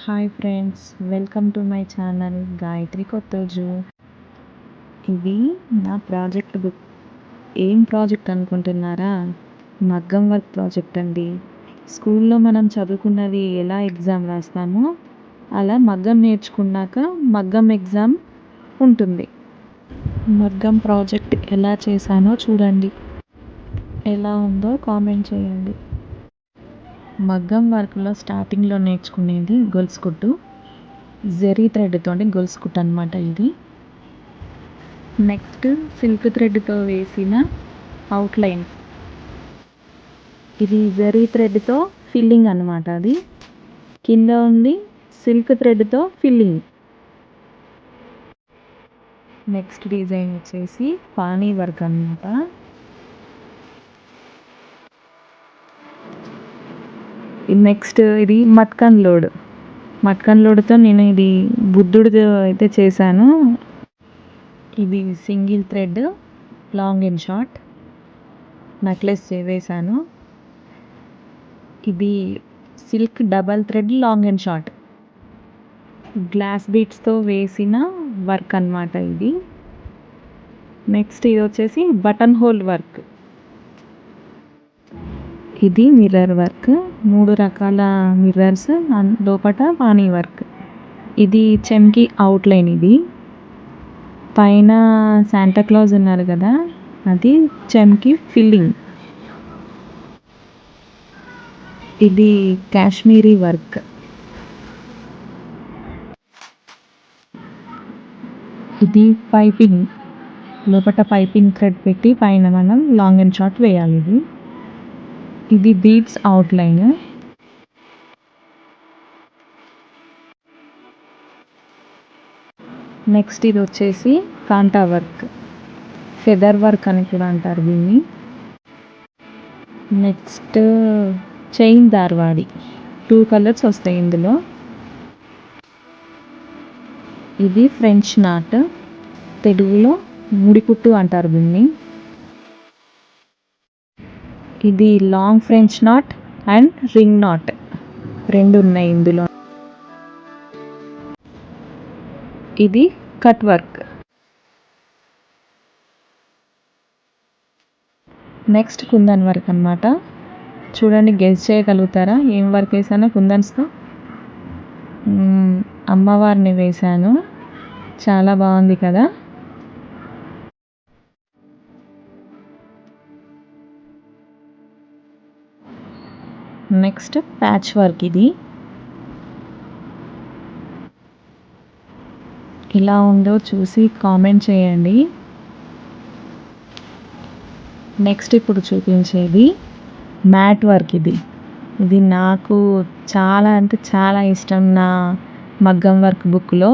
Hi friends, welcome to my channel Gayatri Kothoju. ఇది నా project book. ఏం ప్రాజెక్ట్ అనుకుంటున్నారా? మగ్గం వర్క్ ప్రాజెక్ట్ అండి. స్కూల్లో మనం చదువుకున్నది ఎలా ఎగ్జామ్ రాస్తామో అలా మగ్గం నేర్చుకున్నాక మగ్గం ఎగ్జామ్ ఉంటుంది. మగ్గం ప్రాజెక్ట్ ఎలా చేశానో చూడండి. ఎలా ఉందో కామెంట్ చేయండి. మగ్గం వర్క్లో స్టార్టింగ్లో నేర్చుకునేది గొలుసు కుట్టు, జెరీ థ్రెడ్తో గొలుసు కుట్టు అనమాట. ఇది నెక్స్ట్ సిల్క్ థ్రెడ్తో వేసిన అవుట్లైన్, ఇది జెరీ థ్రెడ్తో ఫిల్లింగ్ అనమాట. అది కింద ఉంది సిల్క్ థ్రెడ్తో ఫిల్లింగ్. నెక్స్ట్ డిజైన్ వచ్చేసి పానీ వర్క్ అనమాట. నెక్స్ట్ ఇది మట్కన్ లోడ్తో నేను ఇది బుద్ధుడిది అయితే చేశాను. ఇది single thread long and short necklace వేసాను. ఇది silk double thread long and short glass బీడ్స్తో వేసిన వర్క్ అనమాట ఇది. నెక్స్ట్ ఇది వచ్చేసి బటన్ హోల్ వర్క్. ఇది మిర్రర్ వర్క్, 3 రకాల మిర్రర్స్, లోపట పానీ వర్క్. ఇది చెమ్కి అవుట్లైన్. ఇది పైన శాంటాక్లాజ్ ఉన్నారు కదా, అది చెమ్కి ఫిల్లింగ్. ఇది కాశ్మీరీ వర్క్. ఇది పైపింగ్, లోపల పైపింగ్ థ్రెడ్ పెట్టి పైన మనం లాంగ్ అండ్ షార్ట్ వేయాలి. ఇది బీడ్స్ అవుట్లైన్. నెక్స్ట్ ఇది వచ్చేసి కాంటా వర్క్, ఫెదర్ వర్క్ అని కూడా అంటారు దీన్ని. నెక్స్ట్ చైన్ దార్వాడి, 2 కలర్స్ వస్తాయి ఇందులో. ఇది ఫ్రెంచ్ నాట్, తెలుగులో ముడికుట్టు అంటారు దీన్ని. ఇది long French knot and ring not, 2 ఉన్నాయి ఇందులో. ఇది cut work. Next kundan work అనమాట. చూడండి, గెస్ చేయగలుగుతారా ఏం వర్క్ వేసానో? కుందన్స్తో అమ్మవారిని వేశాను. చాలా బాగుంది కదా. Next patch work. ఇది ఇలా ఉందో చూసి కామెంట్ చేయండి. నెక్స్ట్ ఇప్పుడు చూపించేది మ్యాట్ వర్క్. ఇది నాకు చాలా అంటే చాలా ఇష్టం నా మగ్గం వర్క్ బుక్లో.